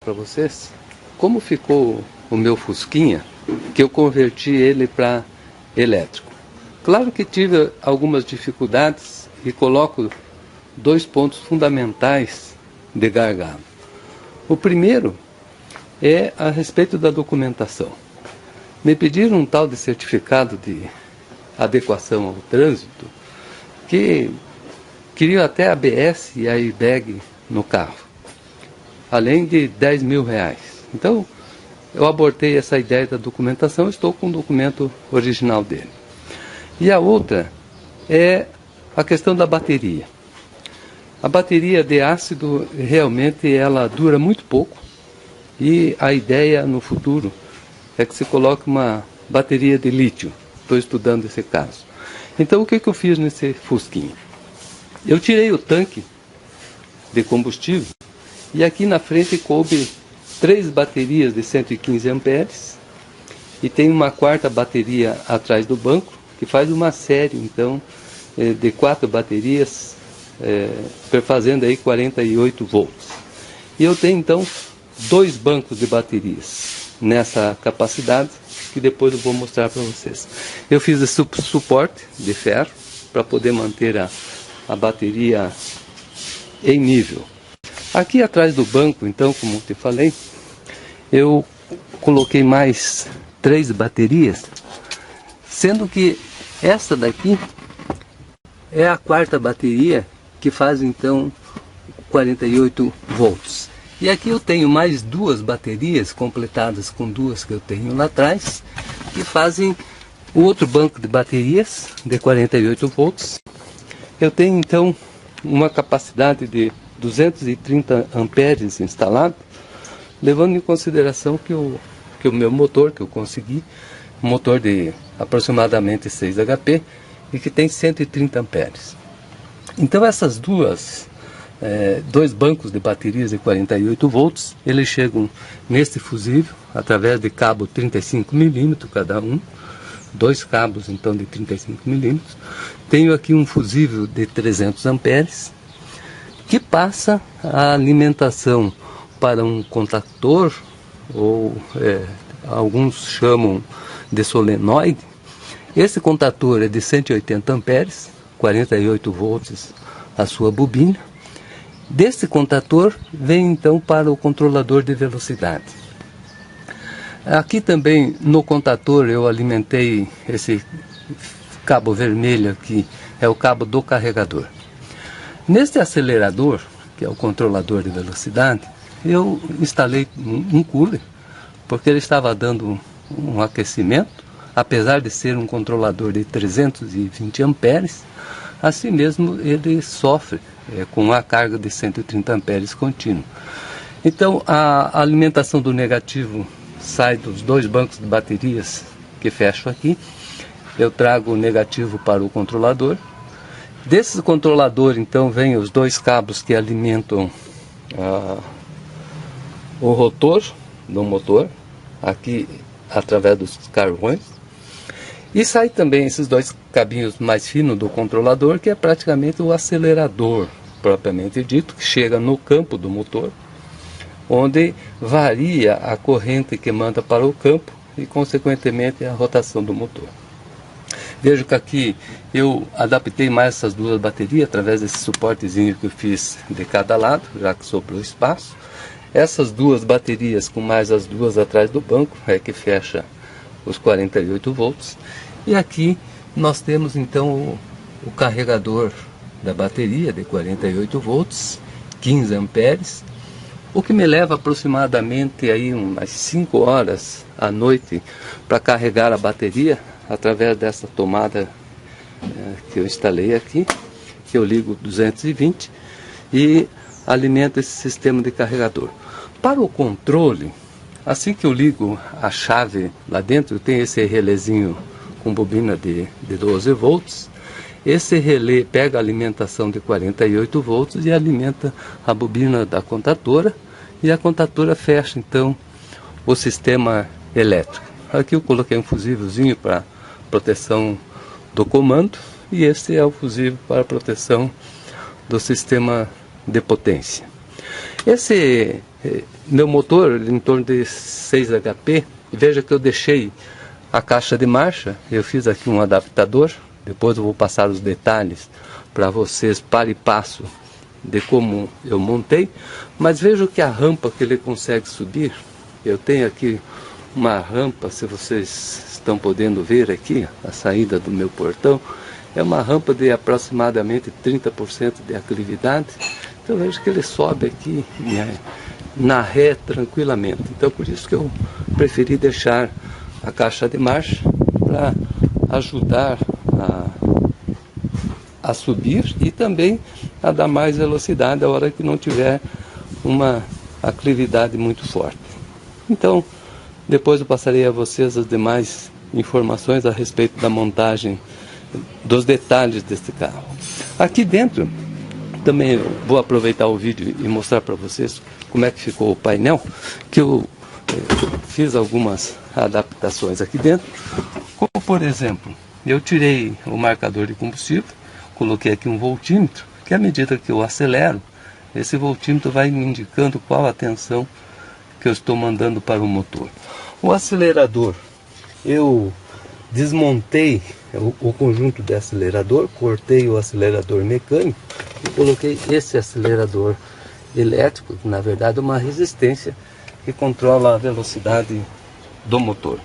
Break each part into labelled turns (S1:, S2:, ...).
S1: para vocês como ficou o meu Fusquinha, que eu converti ele para elétrico. Claro que tive algumas dificuldades e coloco dois pontos fundamentais de gargalo. O primeiro é a respeito da documentação. Me pediram um tal de certificado de adequação ao trânsito, que queriam até ABS e airbag no carro, além de R$10.000. Então, eu abortei essa ideia da documentação, estou com o documento original dele. E a outra é a questão da bateria. A bateria de ácido, realmente, ela dura muito pouco, e a ideia no futuro é que se coloque uma bateria de lítio. Estou estudando esse caso. Então, o que eu fiz nesse Fusquinha? Eu tirei o tanque de combustível e aqui na frente coube 3 baterias de 115 amperes e tem uma quarta bateria atrás do banco, que faz uma série, então, de 4 baterias, fazendo aí 48 volts. E eu tenho, então, 2 bancos de baterias nessa capacidade, que depois eu vou mostrar para vocês. Eu fiz esse suporte de ferro para poder manter a bateria em nível. Aqui atrás do banco, então, como eu te falei, eu coloquei mais 3 baterias, sendo que esta daqui é a quarta bateria, que faz então 48 volts. E aqui eu tenho mais 2 baterias completadas com 2 que eu tenho lá atrás, que fazem o outro banco de baterias de 48 volts. Eu tenho então uma capacidade de 230 amperes instalado, levando em consideração que o meu motor que eu consegui, um motor de aproximadamente 6 HP e que tem 130 amperes. Então essas dois bancos de baterias de 48 volts, eles chegam neste fusível através de cabo 35 mm cada um, 2 cabos então de 35 mm. Tenho aqui um fusível de 300 amperes que passa a alimentação para um contactor, ou alguns chamam de solenoide. Esse contactor é de 180 amperes, 48 volts a sua bobina. Desse contactor vem então para o controlador de velocidade. Aqui também no contactor eu alimentei esse cabo vermelho aqui, é o cabo do carregador. Neste acelerador, que é o controlador de velocidade, eu instalei um cooler, porque ele estava dando um aquecimento, apesar de ser um controlador de 320 amperes, assim mesmo ele sofre com a carga de 130 amperes contínuo. Então a alimentação do negativo sai dos 2 bancos de baterias que fecho aqui, eu trago o negativo para o controlador. Desse controlador então vem os 2 cabos que alimentam o rotor do motor, aqui através dos carvões, e sai também esses 2 cabinhos mais finos do controlador, que é praticamente o acelerador propriamente dito, que chega no campo do motor, onde varia a corrente que manda para o campo e consequentemente a rotação do motor. Vejo que aqui eu adaptei mais essas 2 baterias através desse suportezinho que eu fiz de cada lado, já que sobrou espaço. Essas 2 baterias com mais as 2 atrás do banco é que fecha os 48 volts. E aqui nós temos então o carregador da bateria de 48 volts, 15 amperes, o que me leva aproximadamente aí umas 5 horas à noite para carregar a bateria através dessa tomada que eu instalei aqui, que eu ligo 220 e alimento esse sistema de carregador. Para o controle, assim que eu ligo a chave lá dentro, tem esse relézinho com bobina de 12 volts. Esse relé pega a alimentação de 48 volts e alimenta a bobina da contatora, e a contatora fecha então o sistema elétrico. Aqui eu coloquei um fusívelzinho para proteção do comando, e esse é o fusível para proteção do sistema de potência. Esse Meu motor em torno de 6 HP, veja que eu deixei a caixa de marcha, eu fiz aqui um adaptador, depois eu vou passar os detalhes para vocês, para e passo, de como eu montei, mas vejo que a rampa que ele consegue subir, eu tenho aqui uma rampa, se vocês estão podendo ver aqui, a saída do meu portão, é uma rampa de aproximadamente 30% de aclividade, então vejo que ele sobe aqui na ré tranquilamente, então por isso que eu preferi deixar a caixa de marcha para ajudar a subir e também a dar mais velocidade a hora que não tiver uma aclividade muito forte. Então, depois eu passarei a vocês as demais informações a respeito da montagem, dos detalhes deste carro. Aqui dentro, também eu vou aproveitar o vídeo e mostrar para vocês como é que ficou o painel, que eu fiz algumas adaptações aqui dentro, como por exemplo, eu tirei o marcador de combustível, coloquei aqui um voltímetro, que à medida que eu acelero, esse voltímetro vai me indicando qual a tensão que eu estou mandando para o motor. O acelerador, eu desmontei o conjunto de acelerador, cortei o acelerador mecânico e coloquei esse acelerador elétrico, que na verdade é uma resistência que controla a velocidade do motor.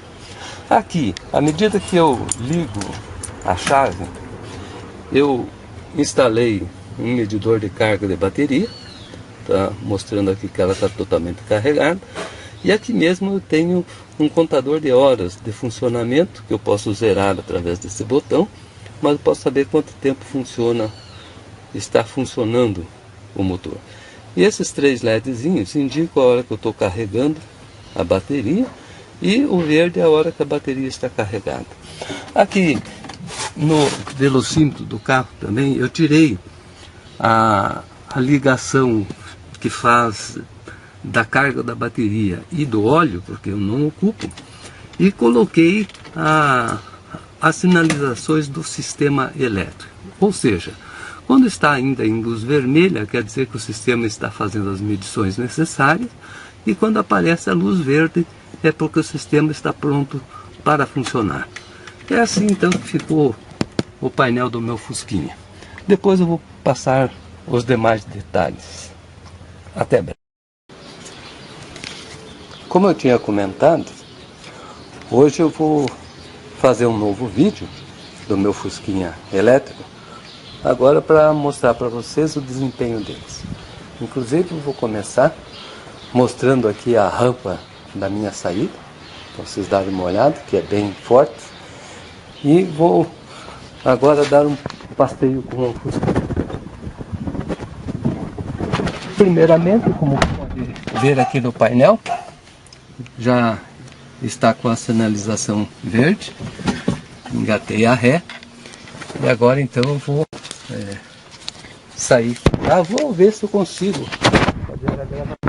S1: Aqui, à medida que eu ligo a chave, eu instalei um medidor de carga de bateria, tá mostrando aqui que ela está totalmente carregada, e aqui mesmo eu tenho um contador de horas de funcionamento, que eu posso zerar através desse botão, mas eu posso saber quanto tempo está funcionando o motor. E esses 3 LEDzinhos indicam a hora que eu estou carregando a bateria, e o verde é a hora que a bateria está carregada. Aqui no velocímetro do carro também eu tirei a ligação que faz da carga da bateria e do óleo, porque eu não ocupo, e coloquei as sinalizações do sistema elétrico. Ou seja, quando está ainda em luz vermelha, quer dizer que o sistema está fazendo as medições necessárias, e quando aparece a luz verde, é porque o sistema está pronto para funcionar. É assim então que ficou o painel do meu Fusquinha. Depois eu vou passar os demais detalhes. Até breve. Como eu tinha comentado, hoje eu vou fazer um novo vídeo do meu Fusquinha elétrico, agora para mostrar para vocês o desempenho deles. Inclusive eu vou começar mostrando aqui a rampa da minha saída, para vocês darem uma olhada, que é bem forte, e vou agora dar um passeio com o Fusquinha. Primeiramente, como pode ver aqui no painel, já está com a sinalização verde, engatei a ré, e agora então eu vou sair. Vou ver se eu consigo fazer a gravação.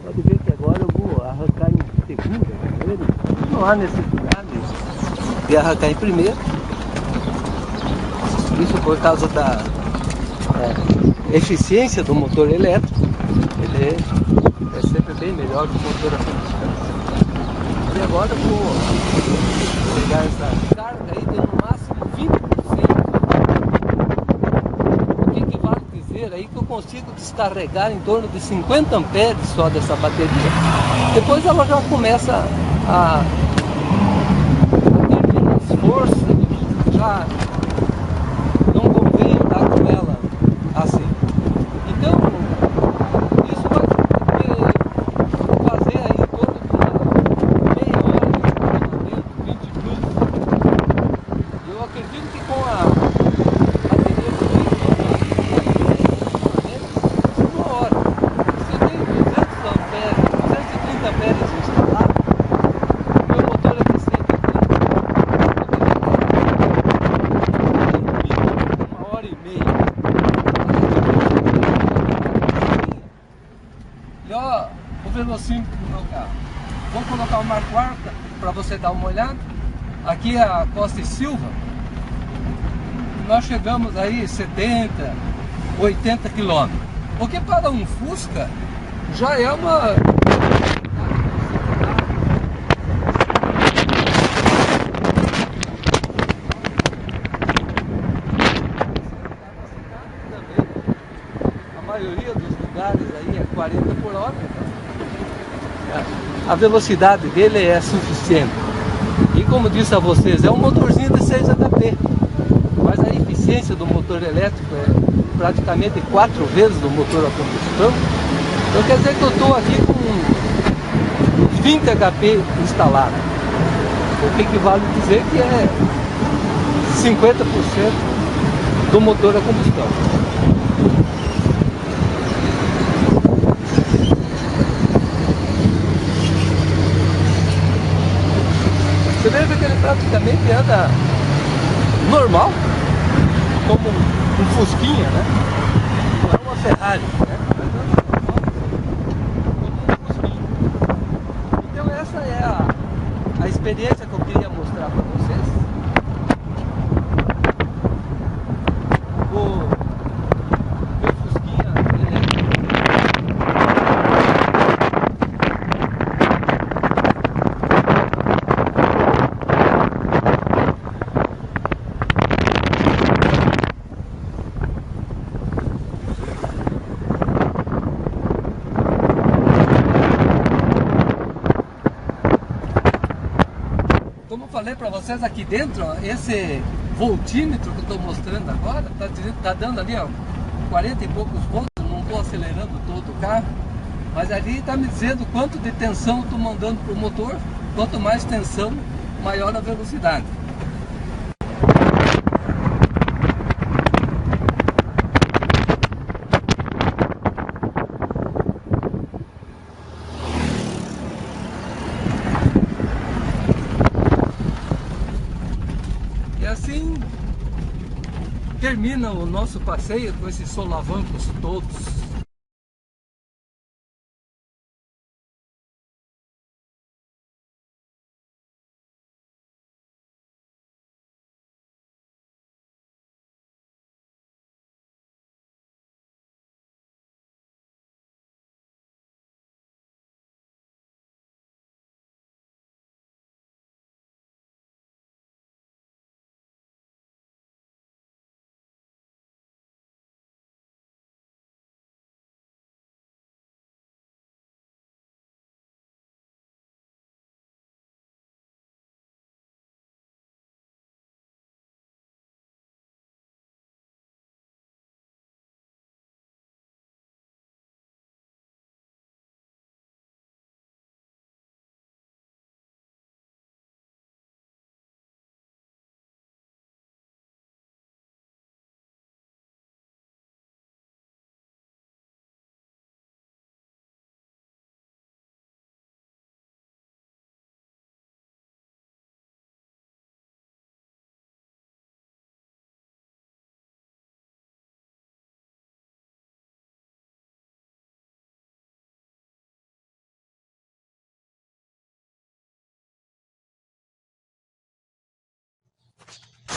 S1: Pode ver que agora eu vou arrancar em segunda, não há necessidade de arrancar em primeira, isso por causa da eficiência do motor elétrico, ele é sempre bem melhor que o motor a combustão. E agora eu vou pegar essa carga aí de no máximo 20%, o que equivale a dizer aí que eu consigo descarregar em torno de 50 amperes só dessa bateria. Depois ela já começa a ter menos força, já não convém andar com ela assim. Então, isso vai fazer aí em torno de uma meia hora de funcionamento, 20 minutos. E ó, o velocímetro do meu carro. Vou colocar o marco arca para você dar uma olhada. Aqui é a Costa e Silva. Nós chegamos aí 70, 80 quilômetros. Porque para um Fusca já é uma... A maioria dos lugares aí é 40 por hora. A velocidade dele é suficiente. E como disse a vocês, é um motorzinho de 6 HP. Mas a eficiência do motor elétrico é praticamente 4 vezes do motor a combustão. Então quer dizer que eu estou aqui com 20 HP instalado. O que equivale a dizer que é 50% do motor a combustão. Você veja que ele praticamente anda normal, como um Fusquinha, né? Não é uma Ferrari, né? Mas anda normal, como um Fusquinha. Então essa é a experiência que eu queria mostrar para vocês. O meu Fusquinha, como eu falei para vocês aqui dentro, ó, esse voltímetro que eu estou mostrando agora, tá dando ali ó, 40 e poucos volts, não estou acelerando todo o carro, mas ali está me dizendo quanto de tensão eu estou mandando para o motor, quanto mais tensão, maior a velocidade. E assim termina o nosso passeio com esses solavancos todos.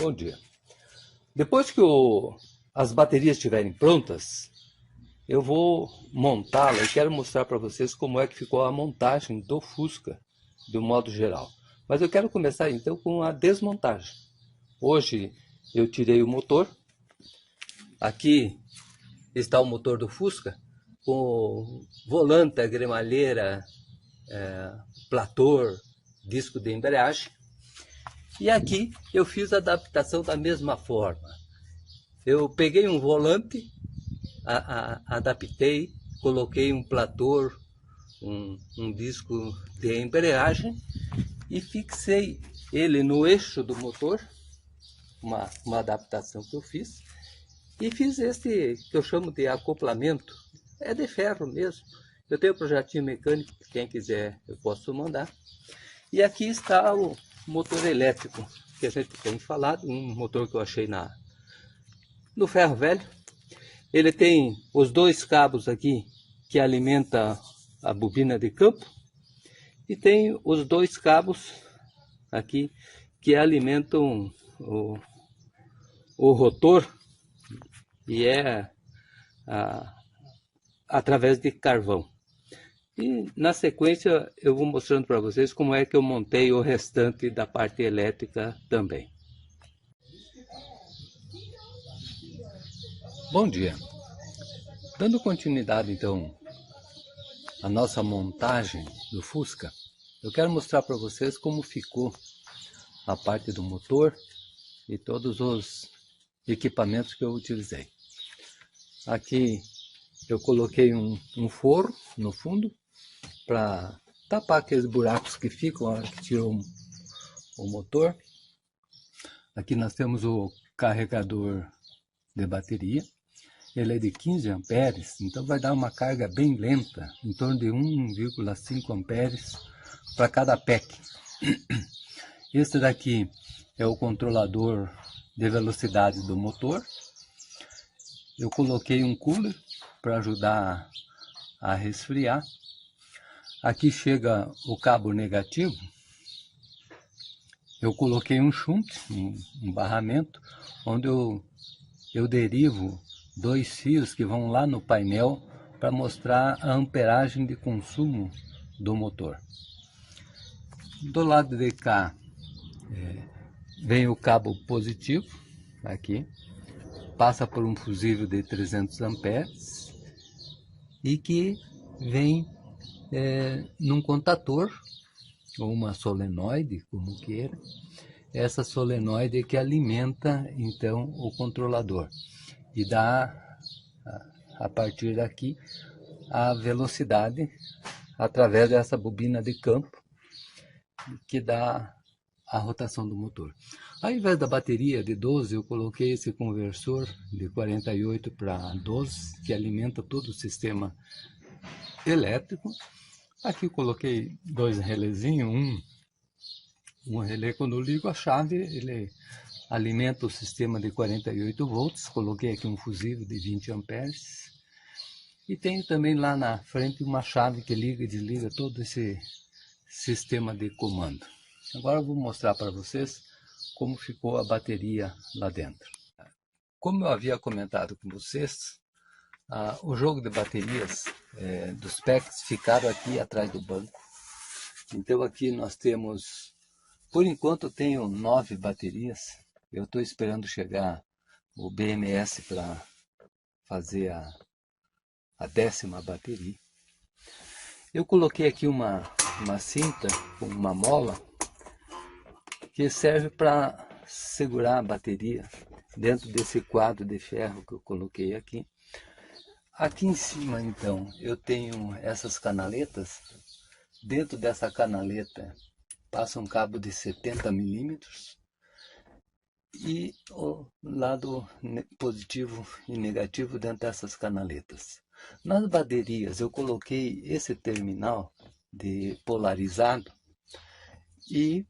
S1: Bom dia. Depois que as baterias estiverem prontas, eu vou montá-la e quero mostrar para vocês como é que ficou a montagem do Fusca, de um modo geral. Mas eu quero começar então com a desmontagem. Hoje eu tirei o motor. Aqui está o motor do Fusca, com volante, agremalheira, plator, disco de embreagem. E aqui eu fiz a adaptação da mesma forma. Eu peguei um volante, adaptei, coloquei um plator, um disco de embreagem e fixei ele no eixo do motor, uma adaptação que eu fiz. E fiz este que eu chamo de acoplamento, é de ferro mesmo. Eu tenho um projetinho mecânico, quem quiser eu posso mandar. E aqui está o motor elétrico que a gente tem falado, um motor que eu achei no ferro velho. Ele tem os dois cabos aqui que alimenta a bobina de campo e tem os dois cabos aqui que alimentam o rotor, e através de carvão. E na sequência eu vou mostrando para vocês como é que eu montei o restante da parte elétrica também. Bom dia! Dando continuidade então à nossa montagem do Fusca, eu quero mostrar para vocês como ficou a parte do motor e todos os equipamentos que eu utilizei. Aqui eu coloquei um forro no fundo para tapar aqueles buracos que ficam na hora que tirou o motor. Aqui nós temos o carregador de bateria. Ele é de 15 amperes, então vai dar uma carga bem lenta, em torno de 1,5 amperes para cada pack. Esse daqui é o controlador de velocidade do motor. Eu coloquei um cooler para ajudar a resfriar. Aqui chega o cabo negativo. Eu coloquei um shunt, um barramento, onde eu derivo dois fios que vão lá no painel para mostrar a amperagem de consumo do motor. Do lado de cá vem o cabo positivo, aqui, passa por um fusível de 300 amperes e que vem num contator ou uma solenoide, como queira. Essa solenoide é que alimenta então o controlador e dá a partir daqui a velocidade através dessa bobina de campo que dá a rotação do motor. Ao invés da bateria de 12, eu coloquei esse conversor de 48 para 12 que alimenta todo o sistema elétrico. Aqui eu coloquei dois relézinhos, um relé quando eu ligo a chave, ele alimenta o sistema de 48 volts, coloquei aqui um fusível de 20 amperes. E tenho também lá na frente uma chave que liga e desliga todo esse sistema de comando. Agora eu vou mostrar para vocês como ficou a bateria lá dentro. Como eu havia comentado com vocês, o jogo de baterias dos packs ficaram aqui atrás do banco. Então aqui nós temos, por enquanto eu tenho 9 baterias. Eu estou esperando chegar o BMS para fazer a 10ª bateria. Eu coloquei aqui uma cinta com uma mola que serve para segurar a bateria dentro desse quadro de ferro que eu coloquei aqui. Aqui em cima então eu tenho essas canaletas. Dentro dessa canaleta passa um cabo de 70 milímetros e o lado positivo e negativo dentro dessas canaletas. Nas baterias eu coloquei esse terminal de polarizado e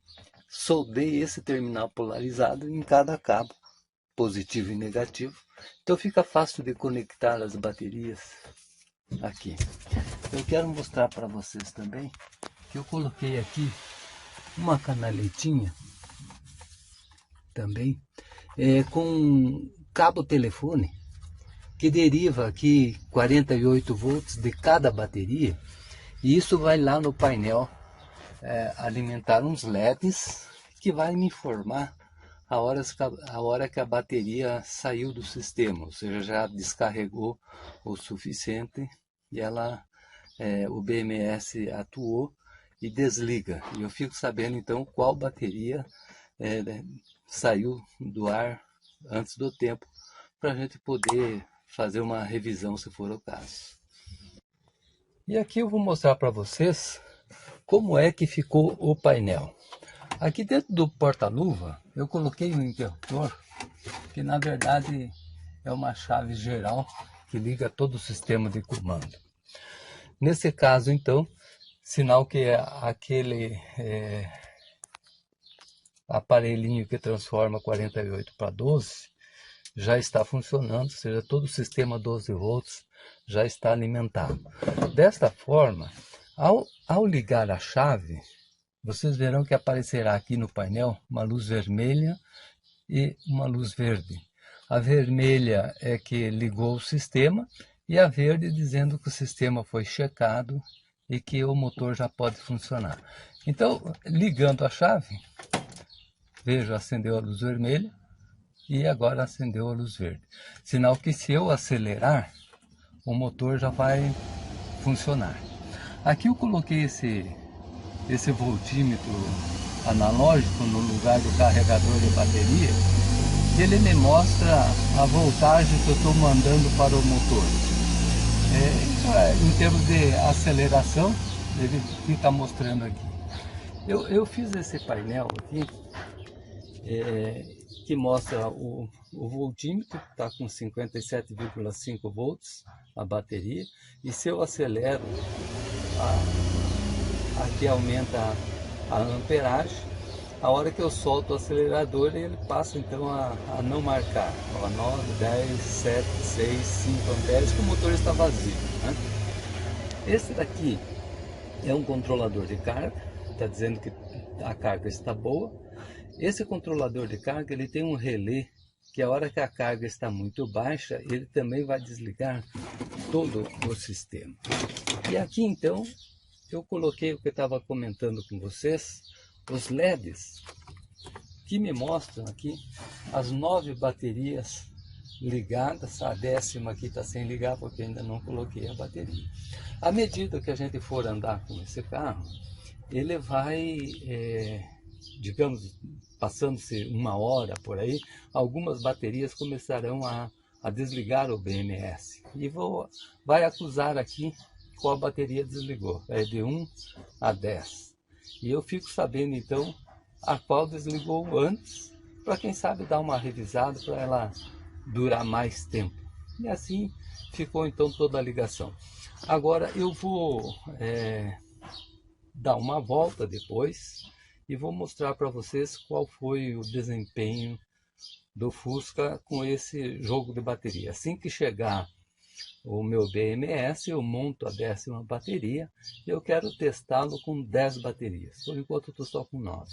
S1: soldei esse terminal polarizado em cada cabo, positivo e negativo. Então fica fácil de conectar as baterias aqui. Eu quero mostrar para vocês também que eu coloquei aqui uma canaletinha também com cabo telefone que deriva aqui 48 volts de cada bateria, e isso vai lá no painel alimentar uns LEDs que vai me informar a hora que a bateria saiu do sistema, ou seja, já descarregou o suficiente e o BMS atuou e desliga. E eu fico sabendo então qual bateria saiu do ar antes do tempo, para a gente poder fazer uma revisão se for o caso. E aqui eu vou mostrar para vocês como é que ficou o painel. Aqui dentro do porta-luva eu coloquei um interruptor que na verdade é uma chave geral que liga todo o sistema de comando. Nesse caso então, sinal que aquele aparelhinho que transforma 48 para 12 já está funcionando, ou seja, todo o sistema 12 volts já está alimentado. Desta forma, ao ligar a chave, vocês verão que aparecerá aqui no painel uma luz vermelha e uma luz verde. A vermelha é que ligou o sistema e a verde dizendo que o sistema foi checado e que o motor já pode funcionar. Então, ligando a chave, vejo, acendeu a luz vermelha e agora acendeu a luz verde. Sinal que se eu acelerar, o motor já vai funcionar. Aqui eu coloquei esse voltímetro analógico no lugar do carregador de bateria. Ele me mostra a voltagem que eu estou mandando para o motor. Em termos de aceleração, ele fica mostrando aqui. Eu fiz esse painel aqui, que mostra o voltímetro, que está com 57,5 volts a bateria, e se eu acelero, aqui aumenta a amperagem. A hora que eu solto o acelerador, ele passa então a não marcar, 9, 10, 7, 6, 5 amperes, que o motor está vazio, né? Esse daqui é um controlador de carga, está dizendo que a carga está boa. Esse controlador de carga, ele tem um relé, que a hora que a carga está muito baixa, ele também vai desligar todo o sistema. E aqui então, eu coloquei o que eu estava comentando com vocês, os LEDs, que me mostram aqui as 9 baterias ligadas. A 10ª aqui está sem ligar porque ainda não coloquei a bateria. À medida que a gente for andar com esse carro, ele vai, digamos, passando-se 1 hora por aí, algumas baterias começarão a desligar o BMS. E vai acusar aqui qual bateria desligou. É de 1 a 10. E eu fico sabendo então a qual desligou antes, para quem sabe dar uma revisada para ela durar mais tempo. E assim ficou então toda a ligação. Agora eu vou dar uma volta depois e vou mostrar para vocês qual foi o desempenho do Fusca com esse jogo de bateria. Assim que chegar o meu BMS, eu monto a 10ª bateria e eu quero testá-lo com 10 baterias. Por enquanto eu estou só com 9.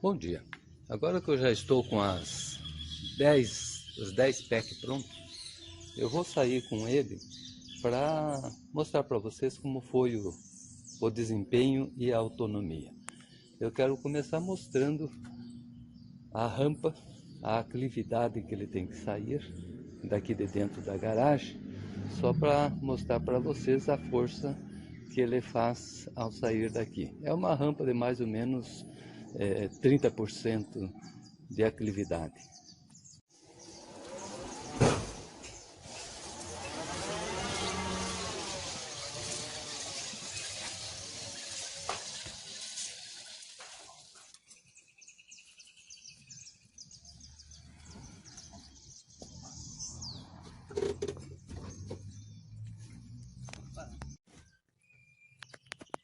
S1: Bom dia. Agora que eu já estou com os 10 packs prontos, eu vou sair com ele para mostrar para vocês como foi o desempenho e a autonomia. Eu quero começar mostrando a rampa, a aclividade que ele tem que sair daqui de dentro da garagem, só para mostrar para vocês a força que ele faz ao sair daqui. É uma rampa de mais ou menos 30% de aclividade.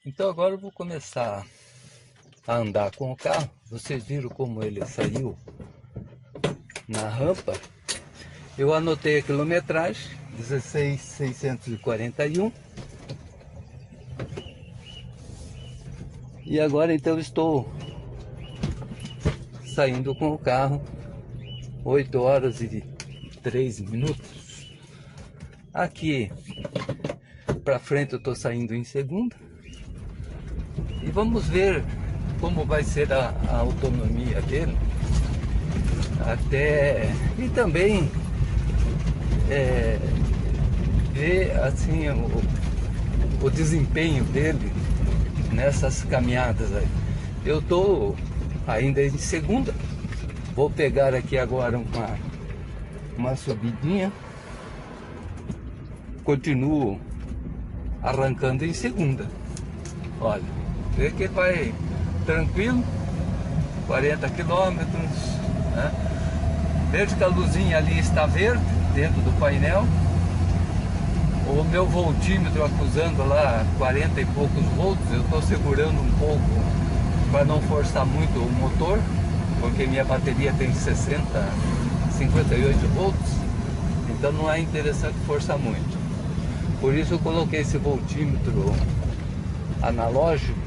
S1: Então agora eu vou começar a andar com o carro. Vocês viram como ele saiu na rampa. Eu anotei a quilometragem, 16.641. E agora então estou saindo com o carro, 8 horas e 3 minutos. Aqui para frente eu estou saindo em segunda. E vamos ver como vai ser a autonomia dele. E também ver assim o desempenho dele nessas caminhadas aí. Eu estou ainda em segunda. Vou pegar aqui agora uma subidinha. Continuo arrancando em segunda. Olha, vê que vai tranquilo, 40 quilômetros, né? Vejo que a luzinha ali está verde dentro do painel. O meu voltímetro acusando lá 40 e poucos volts. Eu estou segurando um pouco para não forçar muito o motor, porque minha bateria tem 58 volts, então não é interessante forçar muito. Por isso eu coloquei esse voltímetro analógico,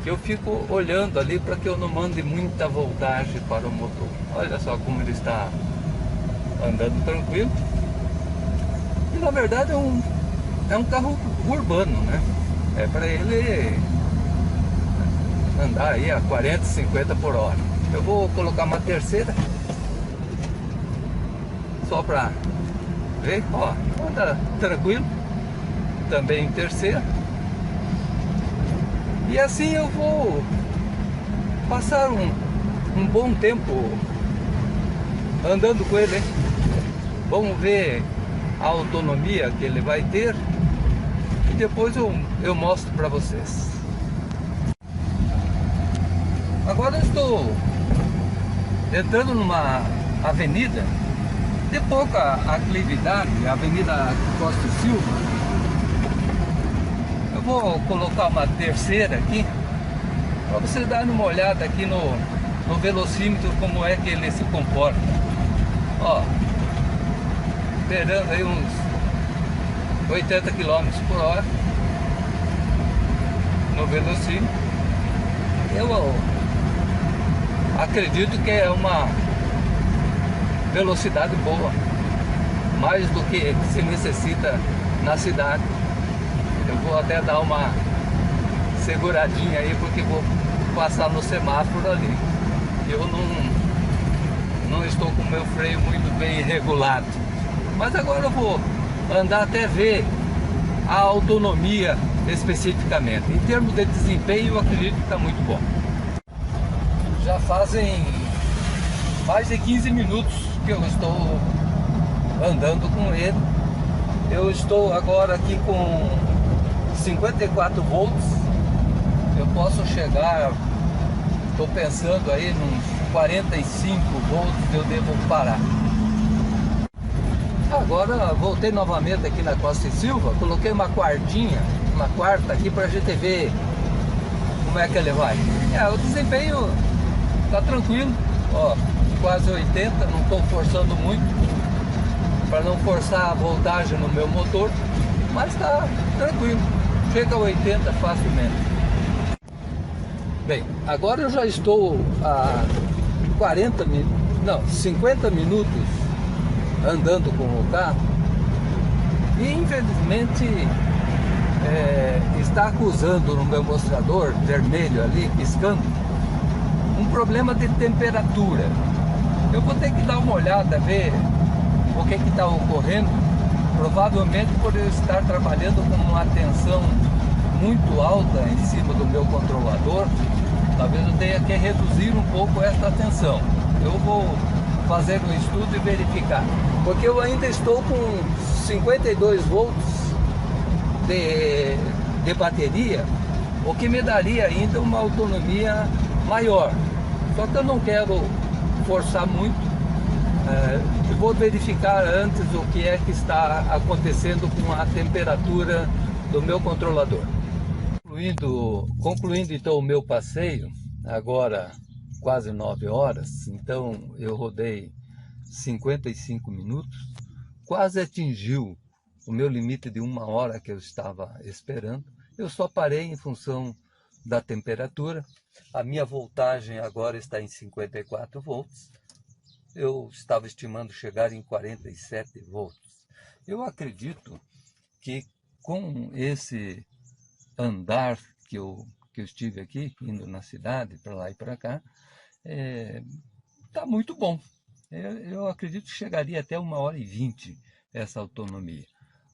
S1: que eu fico olhando ali para que eu não mande muita voltagem para o motor. Olha só como ele está andando tranquilo. E na verdade é um carro urbano, né? É para ele andar aí a 40, 50 por hora. Eu vou colocar uma terceira, só para ver, ó, anda tranquilo, também em terceira. E assim eu vou passar um bom tempo andando com ele, hein? Vamos ver a autonomia que ele vai ter e depois eu mostro para vocês. Agora eu estou entrando numa avenida de pouca aclividade, a Avenida Costa e Silva. Eu vou colocar uma terceira aqui para vocês darem uma olhada aqui no velocímetro, como é que ele se comporta. Ó, esperando aí uns 80 km por hora no velocímetro. Eu acredito que é uma velocidade boa, mais do que se necessita na cidade. Eu vou até dar uma seguradinha aí, porque vou passar no semáforo ali. Eu não estou com o meu freio muito bem regulado. Mas agora eu vou andar até ver a autonomia especificamente. Em termos de desempenho, eu acredito que está muito bom. Já fazem mais de 15 minutos que eu estou andando com ele. Eu estou agora aqui com 54 volts. Eu posso chegar, estou pensando aí nos 45 volts, eu devo parar. Agora voltei novamente aqui na Costa e Silva, coloquei uma quarta aqui para a gente ver como é que ele vai. O desempenho tá tranquilo, ó, quase 80, não estou forçando muito para não forçar a voltagem no meu motor, mas está tranquilo, chega a 80 facilmente. Bem, agora eu já estou a 50 minutos andando com o carro e infelizmente está acusando no meu mostrador vermelho ali, piscando, um problema de temperatura. Eu vou ter que dar uma olhada, ver o que está ocorrendo. Provavelmente por eu estar trabalhando com uma tensão muito alta em cima do meu controlador, talvez eu tenha que reduzir um pouco esta tensão. Eu vou fazer um estudo e verificar, porque eu ainda estou com 52 volts de bateria, o que me daria ainda uma autonomia maior. Só que eu não quero forçar muito. Eu vou verificar antes o que é que está acontecendo com a temperatura do meu controlador. Concluindo então o meu passeio, agora quase 9 horas, então eu rodei 55 minutos, quase atingiu o meu limite de 1 hora que eu estava esperando. Eu só parei em função da temperatura. A minha voltagem agora está em 54 volts. Eu estava estimando chegar em 47 volts. Eu acredito que com esse andar que eu estive aqui, indo na cidade, para lá e para cá, está muito bom. Eu acredito que chegaria até 1 hora e 20 essa autonomia.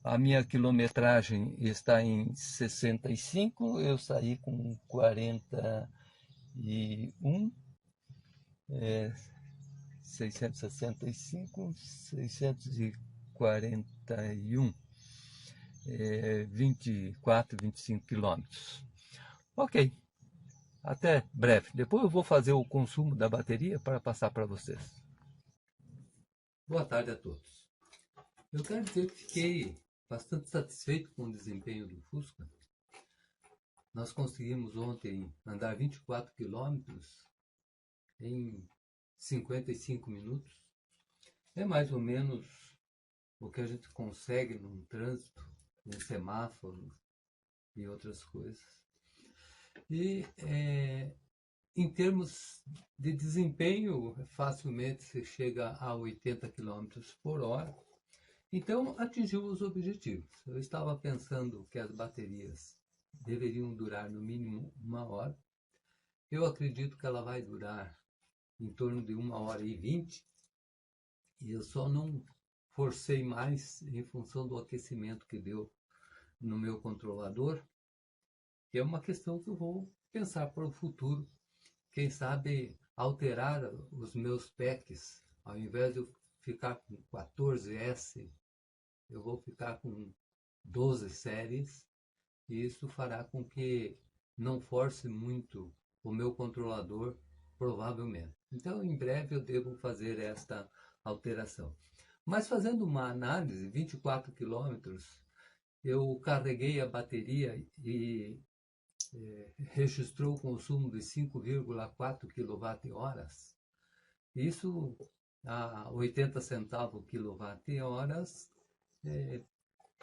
S1: A minha quilometragem está em 65, eu saí com 41, 665, 641, 24, 25 quilômetros. Ok, até breve. Depois eu vou fazer o consumo da bateria para passar para vocês. Boa tarde a todos. Eu quero dizer que fiquei bastante satisfeito com o desempenho do Fusca. Nós conseguimos ontem andar 24 quilômetros em 55 minutos. É mais ou menos o que a gente consegue num trânsito, em semáforo e outras coisas. E em termos de desempenho, facilmente se chega a 80 km por hora. Então, atingiu os objetivos. Eu estava pensando que as baterias deveriam durar no mínimo 1 hora. Eu acredito que ela vai durar em torno de 1h20. E eu só não forcei mais em função do aquecimento que deu no meu controlador, que é uma questão que eu vou pensar para o futuro. Quem sabe alterar os meus packs, ao invés de eu ficar com 14S, eu vou ficar com 12 séries, e isso fará com que não force muito o meu controlador, provavelmente. Então, em breve eu devo fazer esta alteração. Mas fazendo uma análise, 24 quilômetros, eu carreguei a bateria e registrou o consumo de 5,4 kWh. Isso a 80 centavos kWh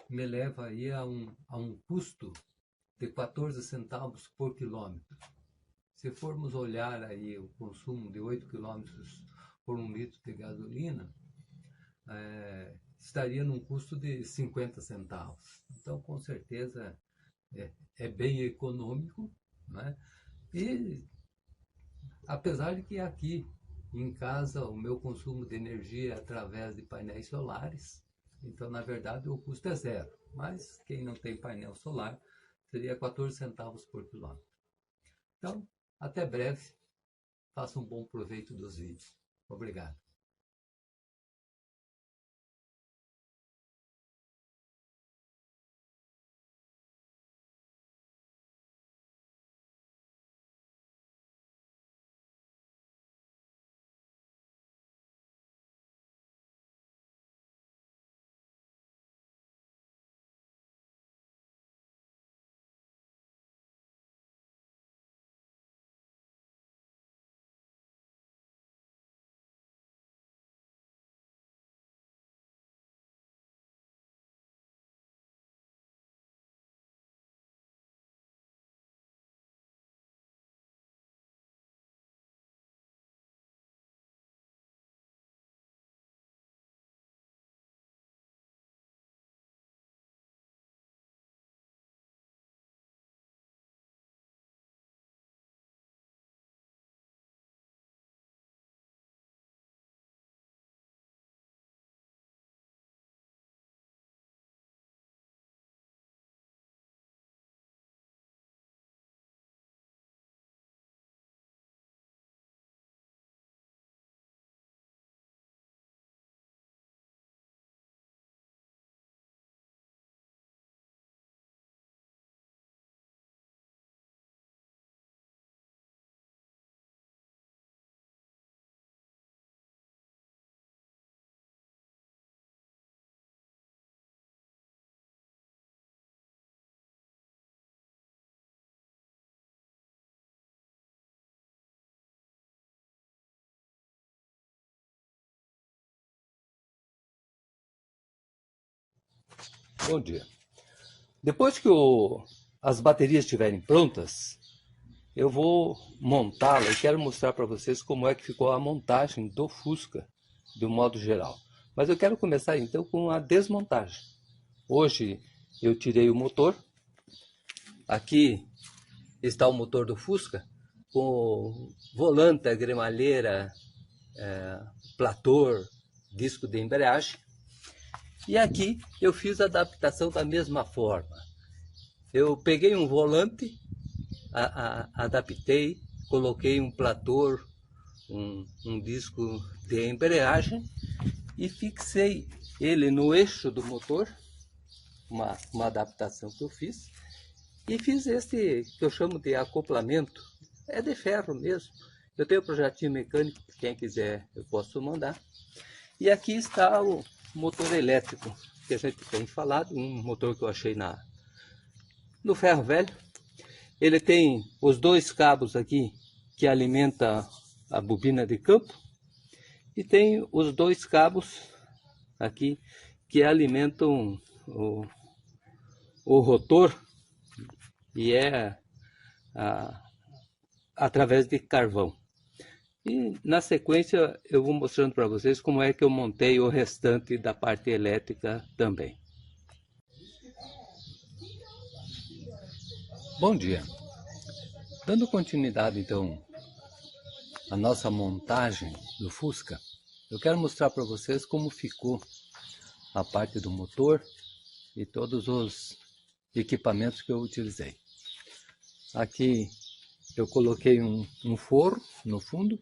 S1: me leva aí a um custo de 14 centavos por quilômetro. Se formos olhar aí o consumo de 8 quilômetros por 1 litro de gasolina, estaria num custo de 50 centavos. Então, com certeza, é bem econômico, né? E apesar de que aqui em casa o meu consumo de energia é através de painéis solares, então na verdade o custo é zero, mas quem não tem painel solar seria 14 centavos por quilômetro. Então, até breve, faça um bom proveito dos vídeos. Obrigado. Bom dia. Depois que as baterias estiverem prontas, eu vou montá-la e quero mostrar para vocês como é que ficou a montagem do Fusca, do modo geral. Mas eu quero começar então com a desmontagem. Hoje eu tirei o motor. Aqui está o motor do Fusca, com volanta, gremalheira, plator, disco de embreagem. E aqui eu fiz a adaptação da mesma forma. Eu peguei um volante, adaptei, coloquei um platô, um disco de embreagem e fixei ele no eixo do motor, uma adaptação que eu fiz, e fiz esse que eu chamo de acoplamento, é de ferro mesmo. Eu tenho um projetinho mecânico, quem quiser eu posso mandar. E aqui está o motor elétrico que a gente tem falado, um motor que eu achei no ferro velho. Ele tem os dois cabos aqui que alimentam a bobina de campo e tem os dois cabos aqui que alimentam o rotor, e é através de carvão. E na sequência eu vou mostrando para vocês como é que eu montei o restante da parte elétrica também. Bom dia! Dando continuidade então à nossa montagem do Fusca, eu quero mostrar para vocês como ficou a parte do motor e todos os equipamentos que eu utilizei. Aqui eu coloquei um forro no fundo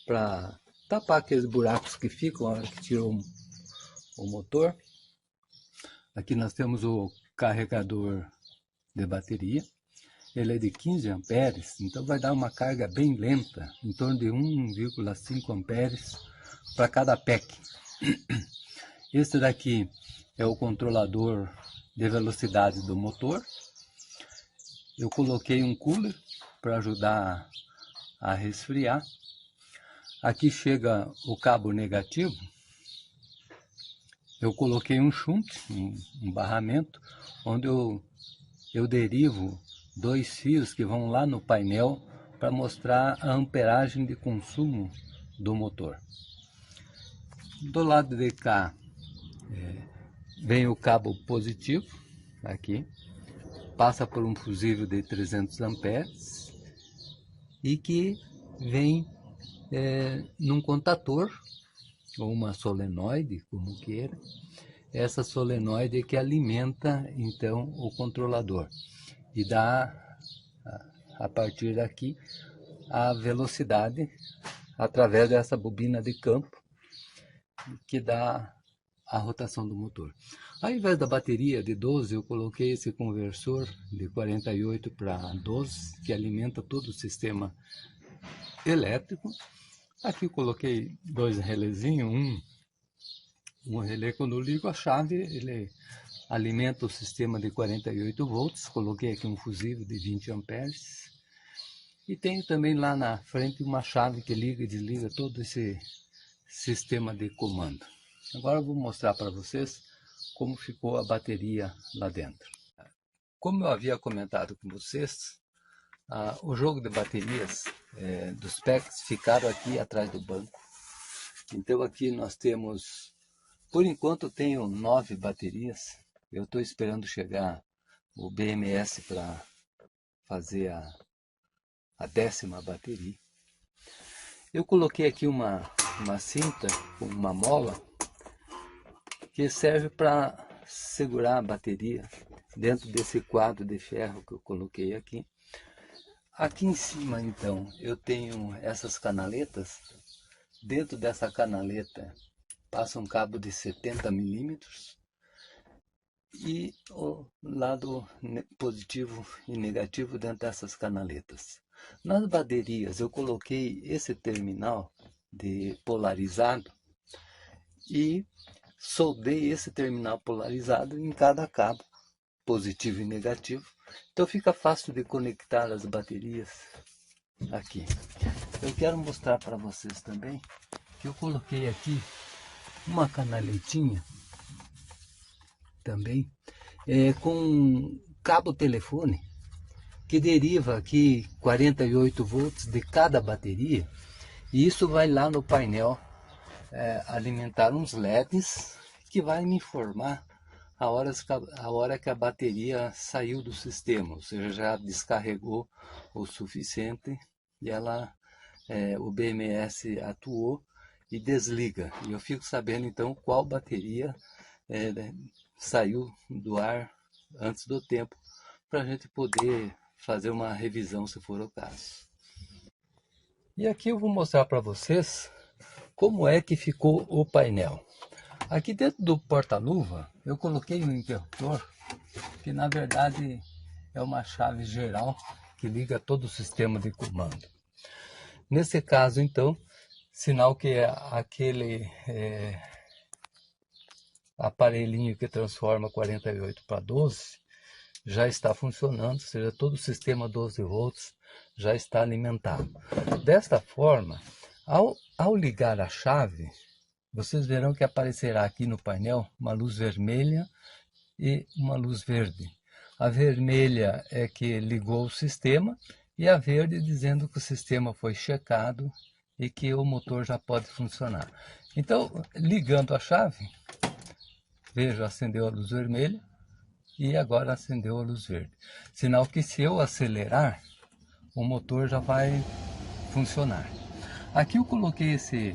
S1: para tapar aqueles buracos que ficam na hora que tirou o motor. Aqui nós temos o carregador de bateria. Ele é de 15 amperes, então vai dar uma carga bem lenta, em torno de 1,5 amperes para cada pack. Este daqui é o controlador de velocidade do motor. Eu coloquei um cooler para ajudar a resfriar. Aqui chega o cabo negativo. Eu coloquei um shunt, um barramento, onde eu derivo dois fios que vão lá no painel para mostrar a amperagem de consumo do motor. Do lado de cá vem o cabo positivo, aqui, passa por um fusível de 300 amperes e que vem num contator ou uma solenoide, como queira. Essa solenoide é que alimenta então o controlador e dá a partir daqui a velocidade através dessa bobina de campo que dá a rotação do motor. Ao invés da bateria de 12, eu coloquei esse conversor de 48 para 12 que alimenta todo o sistema elétrico. Aqui eu coloquei dois relézinhos, um relé quando eu ligo a chave, ele alimenta o sistema de 48 volts, coloquei aqui um fusível de 20 amperes. E tenho também lá na frente uma chave que liga e desliga todo esse sistema de comando. Agora eu vou mostrar para vocês como ficou a bateria lá dentro. Como eu havia comentado com vocês, o jogo de baterias dos packs ficaram aqui atrás do banco. Então aqui nós temos, por enquanto eu tenho 9 baterias. Eu estou esperando chegar o BMS para fazer a 10ª bateria. Eu coloquei aqui uma cinta com uma mola que serve para segurar a bateria dentro desse quadro de ferro que eu coloquei aqui. Aqui em cima então eu tenho essas canaletas. Dentro dessa canaleta passa um cabo de 70 milímetros e o lado positivo e negativo dentro dessas canaletas. Nas baterias eu coloquei esse terminal de polarizado e soldei esse terminal polarizado em cada cabo, positivo e negativo. Então fica fácil de conectar as baterias aqui. Eu quero mostrar para vocês também que eu coloquei aqui uma canaletinha também com cabo telefone que deriva aqui 48 volts de cada bateria, e isso vai lá no painel alimentar uns LEDs que vai me informar a hora que a bateria saiu do sistema, ou seja, já descarregou o suficiente e o BMS atuou e desliga. E eu fico sabendo então qual bateria né, saiu do ar antes do tempo, para a gente poder fazer uma revisão se for o caso. E aqui eu vou mostrar para vocês como é que ficou o painel. Aqui dentro do porta-luva eu coloquei um interruptor que na verdade é uma chave geral que liga todo o sistema de comando. Nesse caso então, sinal que aquele aparelhinho que transforma 48 para 12 já está funcionando, ou seja, todo o sistema 12 volts já está alimentado. Desta forma, ao ligar a chave, vocês verão que aparecerá aqui no painel uma luz vermelha e uma luz verde. A vermelha é que ligou o sistema e a verde dizendo que o sistema foi checado e que o motor já pode funcionar. Então, ligando a chave, vejo, acendeu a luz vermelha e agora acendeu a luz verde. Sinal que se eu acelerar, o motor já vai funcionar. Aqui eu coloquei esse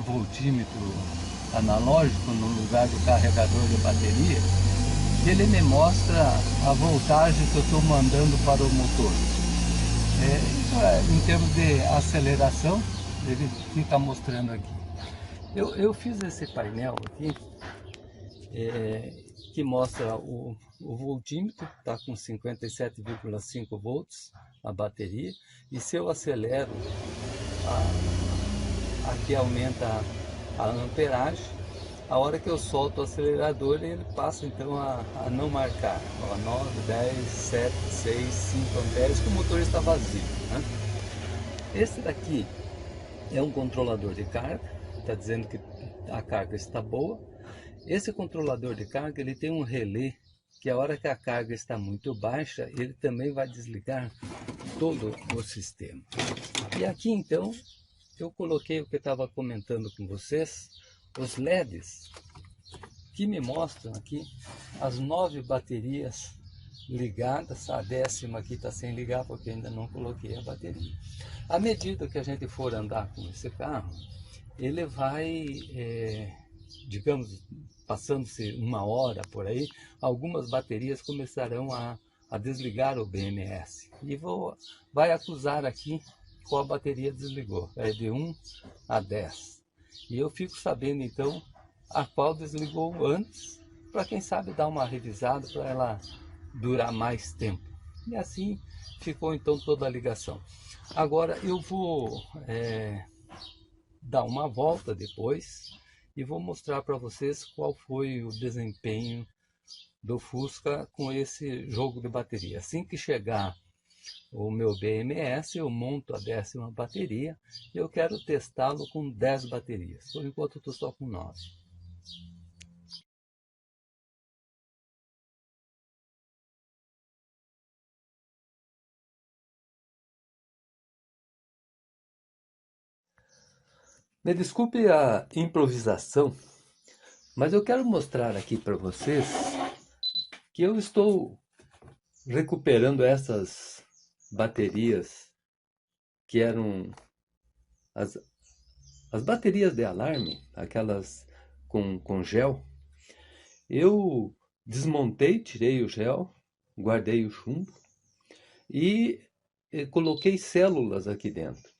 S1: voltímetro analógico no lugar do carregador de bateria. Ele me mostra a voltagem que eu estou mandando para o motor. Em termos de aceleração, ele fica mostrando aqui. Eu fiz esse painel aqui, que mostra o voltímetro, está com 57,5 volts a bateria, e se eu acelero, aqui aumenta a amperagem. A hora que eu solto o acelerador, ele passa então a não marcar, 9, 10, 7, 6, 5 amperes, que o motor está vazio, né? Esse daqui é um controlador de carga, está dizendo que a carga está boa. Esse controlador de carga, ele tem um relé, que a hora que a carga está muito baixa, ele também vai desligar todo o sistema. E aqui então, eu coloquei o que eu estava comentando com vocês, os LEDs, que me mostram aqui as 9 baterias ligadas. A 10ª aqui está sem ligar porque ainda não coloquei a bateria. À medida que a gente for andar com esse carro, ele vai, digamos, passando-se 1 hora por aí, algumas baterias começarão a desligar o BMS. E vai acusar aqui qual a bateria desligou. É de 1 a 10. E eu fico sabendo então a qual desligou antes, para quem sabe dar uma revisada para ela durar mais tempo. E assim ficou então toda a ligação. Agora eu vou dar uma volta depois e vou mostrar para vocês qual foi o desempenho do Fusca com esse jogo de bateria. Assim que chegar o meu BMS, eu monto a 10ª bateria e eu quero testá-lo com 10 baterias. Por enquanto eu estou só com 9. Me desculpe a improvisação, mas eu quero mostrar aqui para vocês que eu estou recuperando essas baterias que eram as baterias de alarme, aquelas com gel. Eu desmontei, tirei o gel, guardei o chumbo e coloquei células aqui dentro.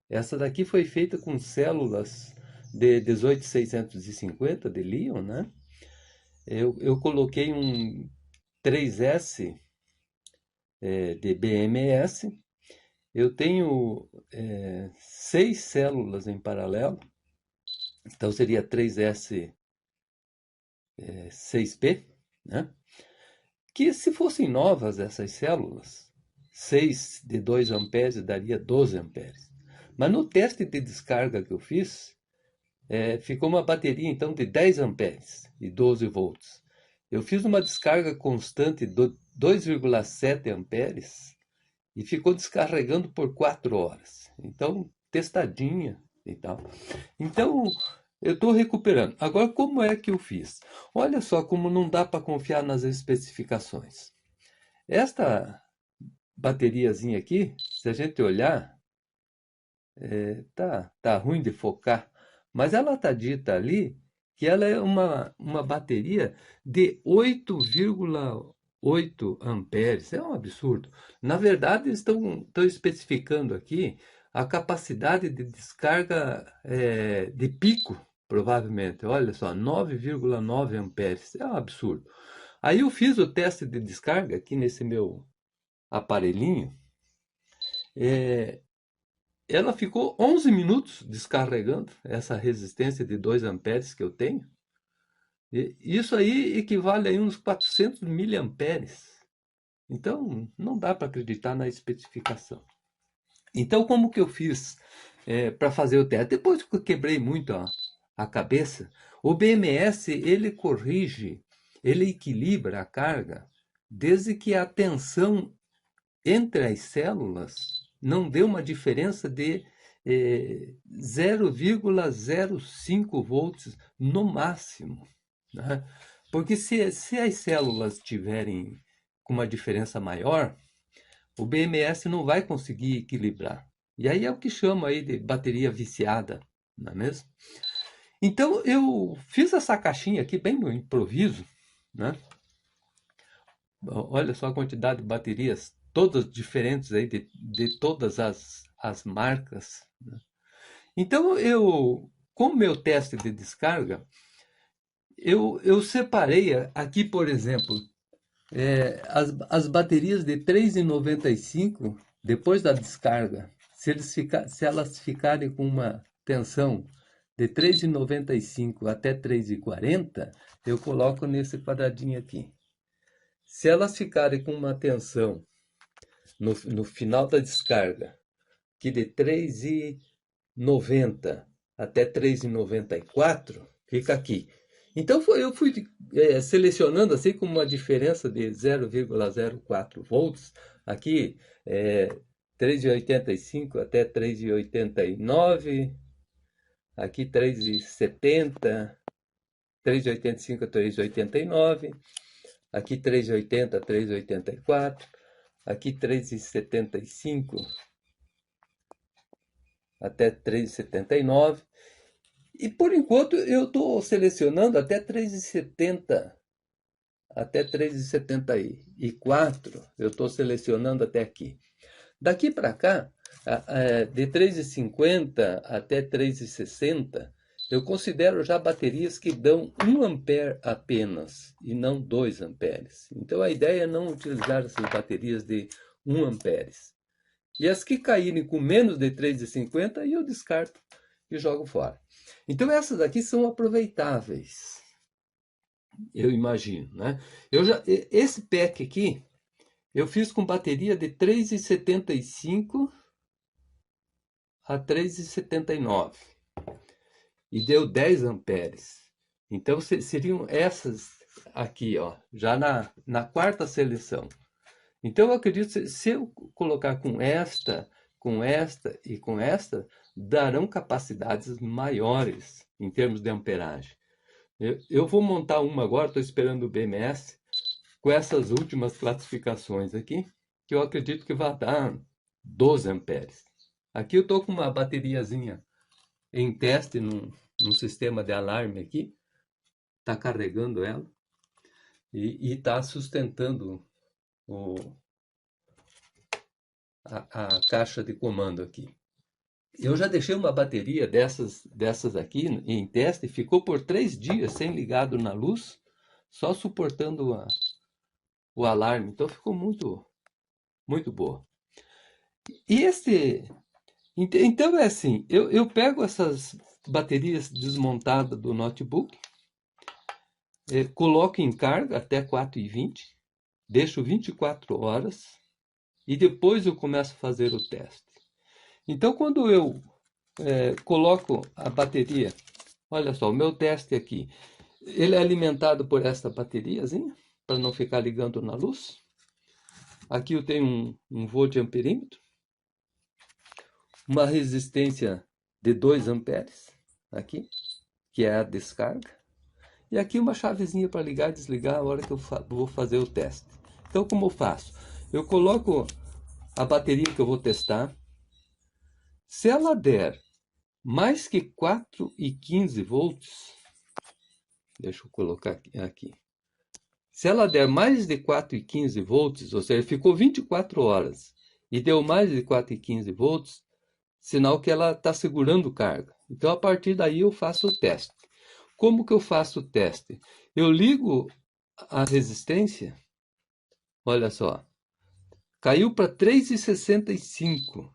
S1: Essa daqui foi feita com células de 18650 de Li-ion, né? Eu coloquei um 3S de BMS. Eu tenho 6 células em paralelo, então seria 3S 6P, né? Que se fossem novas essas células, 6 de 2 amperes daria 12 amperes. Mas no teste de descarga que eu fiz, ficou uma bateria então de 10 amperes e 12 volts. Eu fiz uma descarga constante de 2,7 amperes e ficou descarregando por 4 horas. Então, testadinha e tal. Então, eu estou recuperando. Agora, como é que eu fiz? Olha só como não dá para confiar nas especificações. Esta bateriazinha aqui, se a gente olhar, tá ruim de focar, mas ela está dita ali que ela é uma bateria de 8,8 amperes. É um absurdo. Na verdade, estão especificando aqui a capacidade de descarga de pico, provavelmente. Olha só, 9,9 amperes. É um absurdo. Aí eu fiz o teste de descarga aqui nesse meu aparelhinho. Ela ficou 11 minutos descarregando essa resistência de 2 amperes que eu tenho. E isso aí equivale a uns 400 miliamperes. Então, não dá para acreditar na especificação. Então, como que eu fiz para fazer o teste? Depois que eu quebrei muito a cabeça, o BMS ele corrige, ele equilibra a carga, desde que a tensão entre as células não dê uma diferença de 0,05 volts no máximo, né? Porque se as células tiverem com uma diferença maior, o BMS não vai conseguir equilibrar. E aí é o que chama aí de bateria viciada, não é mesmo? Então eu fiz essa caixinha aqui bem no improviso, né? Olha só a quantidade de baterias, todas diferentes aí de todas as marcas, né? Então com o meu teste de descarga, eu separei aqui, por exemplo, as baterias de 3,95 depois da descarga, se elas ficarem com uma tensão de 3,95 até 3,40, eu coloco nesse quadradinho aqui. Se elas ficarem com uma tensão no final da descarga, que de 3,90 até 3,94, fica aqui. Então eu fui selecionando assim com uma diferença de 0,04 volts, aqui 3,85 até 3,89, aqui 3,70, 3,85 a 3,89, aqui 3,80 a 3,84, aqui 3,75 até 3,79. E por enquanto eu estou selecionando até 3,70 até 3,74. Eu estou selecionando até aqui. Daqui para cá, de 3,50 até 3,60, eu considero já baterias que dão 1 ampere apenas e não 2 amperes. Então a ideia é não utilizar essas baterias de 1 amperes. E as que caírem com menos de 3,50, eu descarto e jogo fora. Então essas aqui são aproveitáveis, eu imagino, né? Esse pack aqui, eu fiz com bateria de 3,75 a 3,79 e deu 10 amperes. Então seriam essas aqui, ó, já na quarta seleção. Então eu acredito que se eu colocar com esta e com esta, darão capacidades maiores em termos de amperagem. Eu vou montar uma agora, estou esperando o BMS, com essas últimas classificações aqui, que eu acredito que vai dar 12 amperes. Aqui eu estou com uma bateriazinha em teste num sistema de alarme aqui, está carregando ela e está sustentando a caixa de comando aqui. Eu já deixei uma bateria dessas aqui em teste, ficou por 3 dias sem ligado na luz, só suportando o alarme. Então ficou muito, muito boa. E então é assim, eu pego essas baterias desmontadas do notebook, coloco em carga até 4h20, deixo 24 horas e depois eu começo a fazer o teste. Então, quando eu coloco a bateria, olha só, o meu teste aqui, ele é alimentado por esta bateriazinha, para não ficar ligando na luz. Aqui eu tenho um volt amperímetro, uma resistência de 2 amperes, aqui, que é a descarga, e aqui uma chavezinha para ligar e desligar a hora que eu vou fazer o teste. Então, como eu faço? Eu coloco a bateria que eu vou testar. Se ela der mais que 4,15 volts, Deixa eu colocar aqui. Se ela der mais de 4,15 volts, ou seja, ficou 24 horas e deu mais de 4,15 volts, sinal que ela está segurando carga. Então, a partir daí, eu faço o teste. Como que eu faço o teste? Eu ligo a resistência, olha só, caiu para 3,65.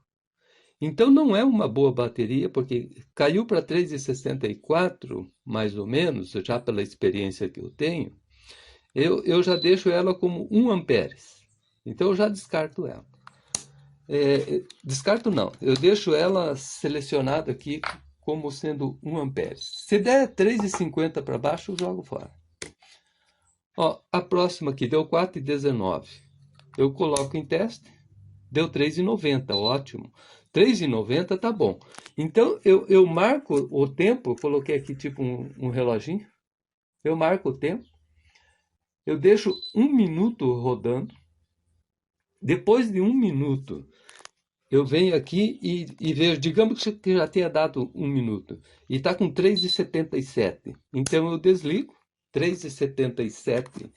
S1: Então, não é uma boa bateria, porque caiu para 3,64, mais ou menos, já pela experiência que eu tenho, eu já deixo ela como 1 amperes. Então, eu já descarto ela. Descarto não, eu deixo ela selecionada aqui como sendo 1 ampere. Se der 3,50 para baixo, eu jogo fora. Ó, a próxima aqui deu 4,19. Eu coloco em teste, deu 3,90, ótimo. 3,90 tá bom. Então, eu marco o tempo, eu coloquei aqui tipo um reloginho. Eu marco o tempo, eu deixo 1 minuto rodando. Depois de 1 minuto, eu venho aqui e vejo, digamos que já tenha dado 1 minuto, e está com 3,77. Então eu desligo, 3,77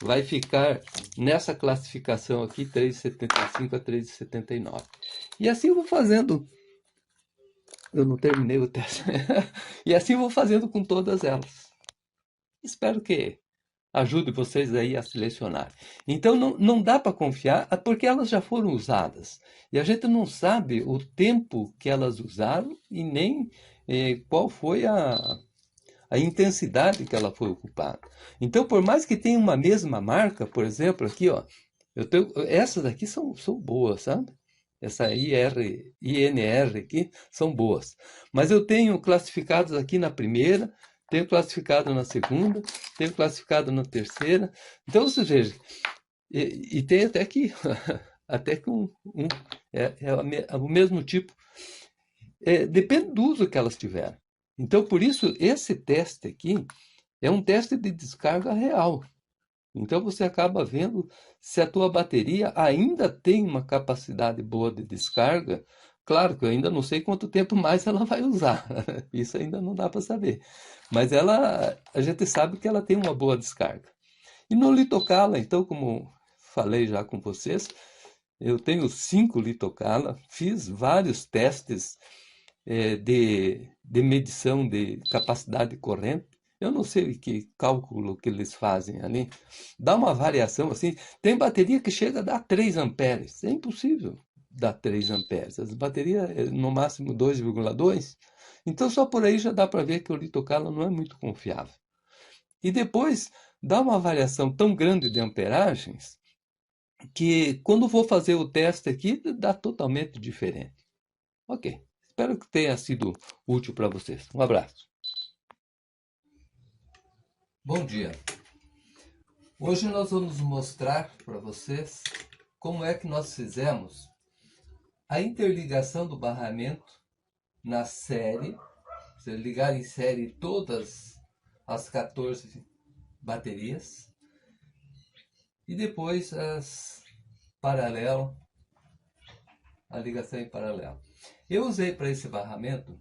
S1: vai ficar nessa classificação aqui, 3,75 a 3,79. E assim eu vou fazendo, eu não terminei o teste, e assim eu vou fazendo com todas elas. Espero que ajude vocês aí a selecionar. Então não dá para confiar, porque elas já foram usadas. E a gente não sabe o tempo que elas usaram e nem qual foi a intensidade que ela foi ocupada. Então, por mais que tenha uma mesma marca, por exemplo, aqui, ó, essas aqui são boas, sabe? Essa INR aqui são boas. Mas eu tenho classificados aqui na primeira, tenho classificado na segunda, tenho classificado na terceira. Então, você veja, e tem até que, até que o mesmo tipo. Depende do uso que elas tiveram. Então, por isso, esse teste aqui é um teste de descarga real. Então, você acaba vendo se a tua bateria ainda tem uma capacidade boa de descarga. Claro que eu ainda não sei quanto tempo mais ela vai usar. Isso ainda não dá para saber. Mas a gente sabe que ela tem uma boa descarga. E no litocala, então, como falei já com vocês, eu tenho 5 litocala, fiz vários testes de medição de capacidade de corrente. Eu não sei que cálculo que eles fazem ali. Dá uma variação assim. Tem bateria que chega a dar 3 amperes. É impossível dar 3 amperes. As baterias no máximo 2,2. Então só por aí já dá para ver que o litocala não é muito confiável. E depois dá uma variação tão grande de amperagens que quando vou fazer o teste aqui dá totalmente diferente. Ok. Espero que tenha sido útil para vocês. Um abraço. Bom dia. Hoje nós vamos mostrar para vocês como é que nós fizemos a interligação do barramento na série. Você ligar em série todas as 14 baterias e depois as paralelo, a ligação em paralelo. Eu usei para esse barramento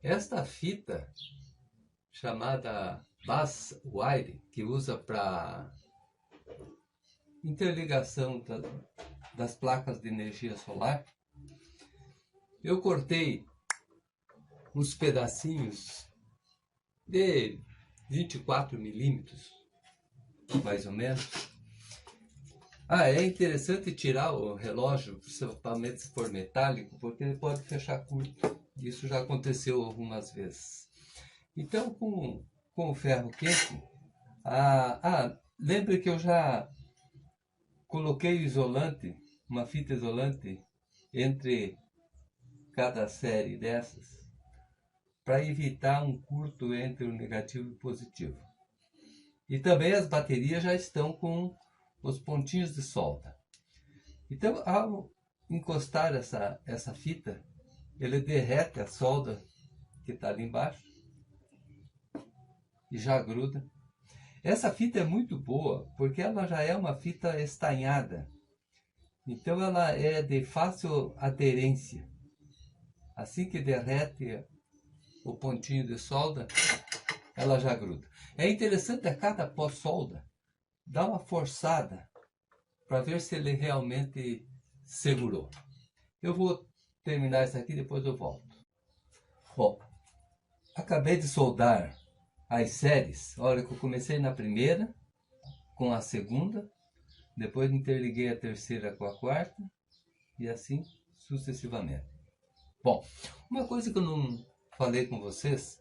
S1: esta fita chamada bus wire, que usa para interligação das placas de energia solar. Eu cortei uns pedacinhos de 24 milímetros, mais ou menos. É interessante tirar o relógio, principalmente se for metálico, porque ele pode fechar curto. Isso já aconteceu algumas vezes. Então, com o ferro quente, lembre que eu já coloquei isolante, uma fita isolante entre cada série dessas, para evitar um curto entre o negativo e o positivo. E também as baterias já estão com os pontinhos de solda. Então, ao encostar essa fita, ele derrete a solda que está ali embaixo e já gruda. Essa fita é muito boa porque ela já é uma fita estanhada. Então ela é de fácil aderência. Assim que derrete o pontinho de solda, ela já gruda. É interessante a cada pós-solda dar uma forçada para ver se ele realmente segurou. Eu vou terminar isso aqui, depois eu volto. Bom, acabei de soldar as séries. Olha que eu comecei na primeira com a segunda, depois interliguei a terceira com a quarta e assim sucessivamente. Bom, uma coisa que eu não falei com vocês,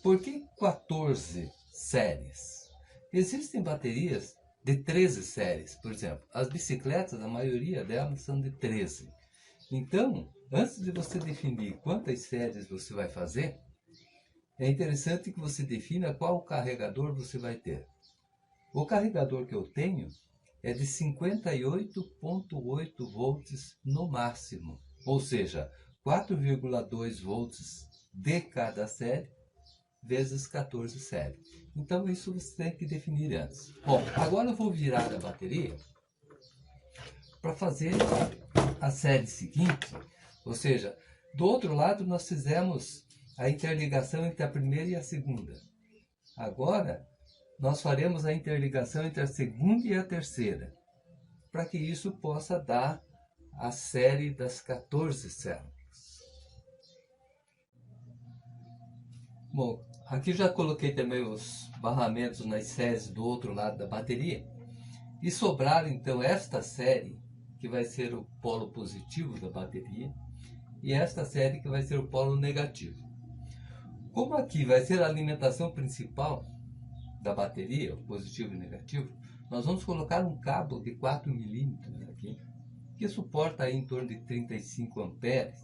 S1: por que 14 séries? Existem baterias de 13 séries, por exemplo. As bicicletas, a maioria delas são de 13. Então, antes de você definir quantas séries você vai fazer, é interessante que você defina qual carregador você vai ter. O carregador que eu tenho é de 58,8 volts no máximo, ou seja, 4,2 volts de cada série vezes 14 séries. Então isso você tem que definir antes. Bom, agora eu vou virar a bateria para fazer a série seguinte, ou seja, do outro lado nós fizemos a interligação entre a primeira e a segunda. Agora nós faremos a interligação entre a segunda e a terceira, para que isso possa dar a série das 14 células. Bom, aqui já coloquei também os barramentos nas séries do outro lado da bateria. E sobraram então esta série, que vai ser o polo positivo da bateria, e esta série que vai ser o polo negativo. Como aqui vai ser a alimentação principal da bateria, o positivo e o negativo, nós vamos colocar um cabo de 4 milímetros aqui, que suporta aí em torno de 35 amperes,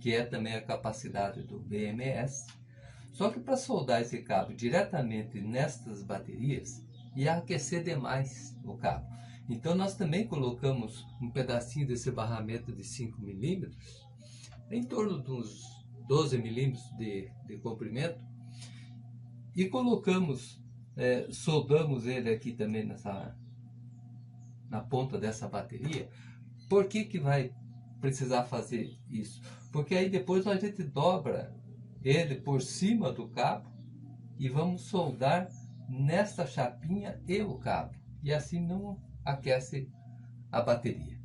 S1: que é também a capacidade do BMS. Só que para soldar esse cabo diretamente nestas baterias, ia aquecer demais o cabo. Então nós também colocamos um pedacinho desse barramento de 5 milímetros, em torno de uns 12 milímetros de comprimento, e colocamos, soldamos ele aqui também na ponta dessa bateria. Por que vai precisar fazer isso? Porque aí depois a gente dobra ele por cima do cabo e vamos soldar nesta chapinha e o cabo. E assim não aquece a bateria.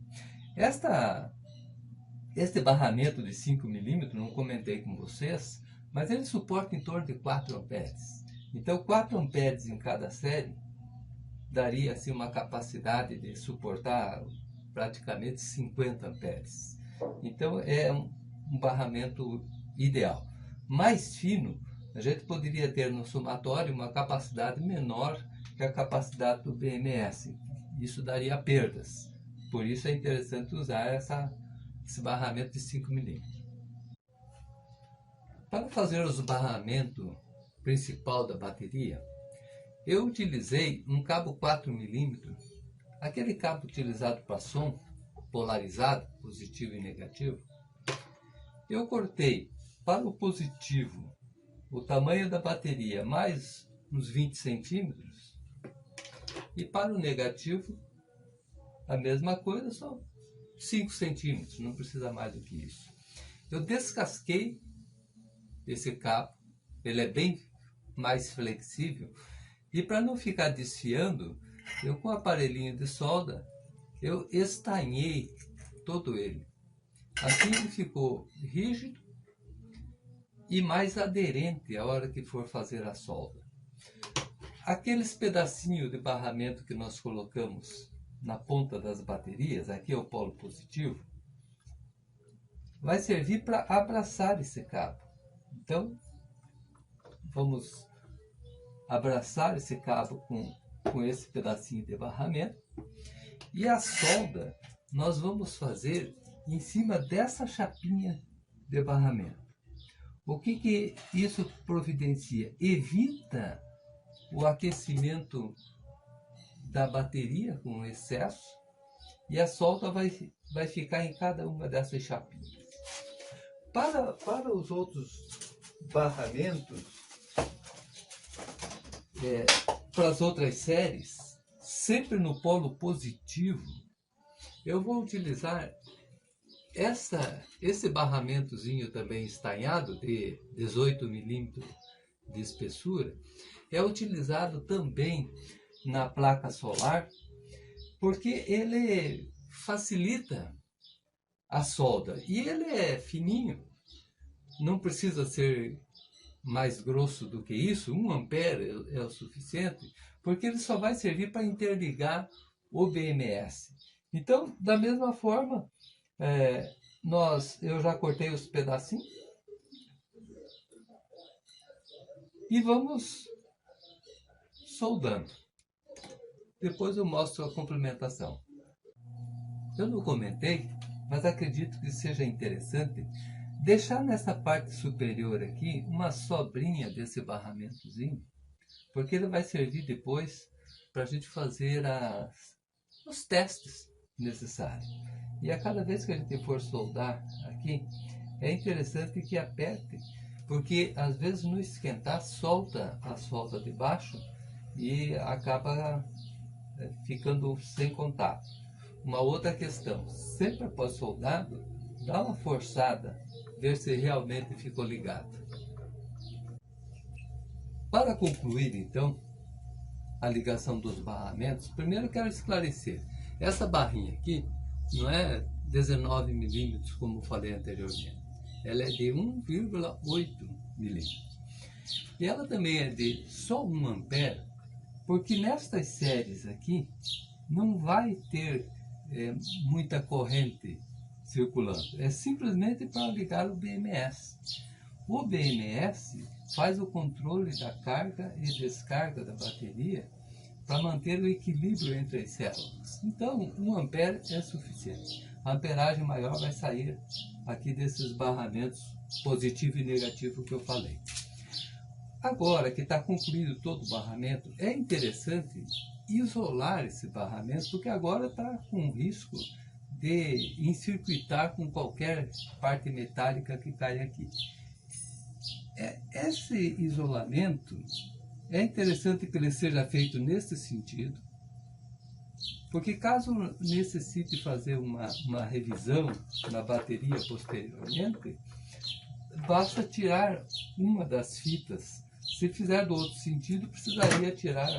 S1: Este barramento de 5 milímetros, não comentei com vocês, mas ele suporta em torno de 4 amperes. Então 4 amperes em cada série daria assim uma capacidade de suportar praticamente 50 amperes. Então é um barramento ideal. Mais fino, a gente poderia ter no somatório uma capacidade menor que a capacidade do BMS. Isso daria perdas. Por isso é interessante usar esse barramento de 5 milímetros. Para fazer os barramentos principal da bateria, eu utilizei um cabo 4 milímetros, aquele cabo utilizado para som, polarizado, positivo e negativo. Eu cortei para o positivo o tamanho da bateria mais uns 20 centímetros e para o negativo a mesma coisa, só 5 centímetros, não precisa mais do que isso. Eu descasquei esse cabo, ele é bem mais flexível, e para não ficar desfiando, eu com o aparelhinho de solda, eu estanhei todo ele. Assim ele ficou rígido e mais aderente a hora que for fazer a solda. Aqueles pedacinhos de barramento que nós colocamos na ponta das baterias, aqui é o polo positivo, vai servir para abraçar esse cabo. Então, vamos abraçar esse cabo com esse pedacinho de barramento, e a solda nós vamos fazer em cima dessa chapinha de barramento. O que isso providencia? Evita o aquecimento da bateria com excesso, e a solda vai ficar em cada uma dessas chapinhas. Para os outros barramentos, para as outras séries, sempre no polo positivo, eu vou utilizar esse barramentozinho também estanhado de 18 milímetros de espessura, é utilizado também na placa solar, porque ele facilita a solda e ele é fininho, não precisa ser mais grosso do que isso, 1 ampere é o suficiente, porque ele só vai servir para interligar o BMS. Então, da mesma forma, eu já cortei os pedacinhos e vamos soldando. Depois eu mostro a complementação. Eu não comentei, mas acredito que seja interessante deixar nessa parte superior aqui uma sobrinha desse barramentozinho, porque ele vai servir depois para a gente fazer os testes necessários. E a cada vez que a gente for soldar aqui, é interessante que aperte, porque às vezes no esquentar solta a solda de baixo e acaba ficando sem contato. Uma outra questão, sempre após soldado, dá uma forçada, ver se realmente ficou ligado. Para concluir então a ligação dos barramentos, primeiro eu quero esclarecer, essa barrinha aqui não é 19 milímetros como falei anteriormente, ela é de 1,8 milímetros. E ela também é de só 1 ampere, porque nestas séries aqui não vai ter muita corrente circulando. É simplesmente para ligar o BMS. O BMS faz o controle da carga e descarga da bateria para manter o equilíbrio entre as células. Então, 1 ampere é suficiente. A amperagem maior vai sair aqui desses barramentos positivo e negativo que eu falei. Agora que está concluído todo o barramento, é interessante isolar esse barramento, porque agora está com risco de encircuitar com qualquer parte metálica que caia aqui. Esse isolamento é interessante que ele seja feito nesse sentido, porque caso necessite fazer uma revisão na bateria posteriormente, basta tirar uma das fitas. Se fizer do outro sentido, precisaria tirar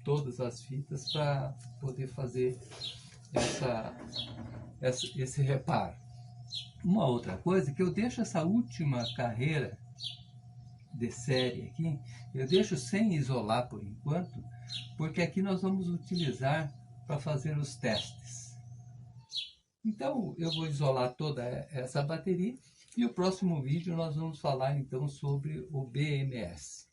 S1: todas as fitas para poder fazer esse reparo. Uma outra coisa, que eu deixo essa última carreira de série aqui, eu deixo sem isolar por enquanto, porque aqui nós vamos utilizar para fazer os testes. Então eu vou isolar toda essa bateria e o próximo vídeo nós vamos falar então sobre o BMS.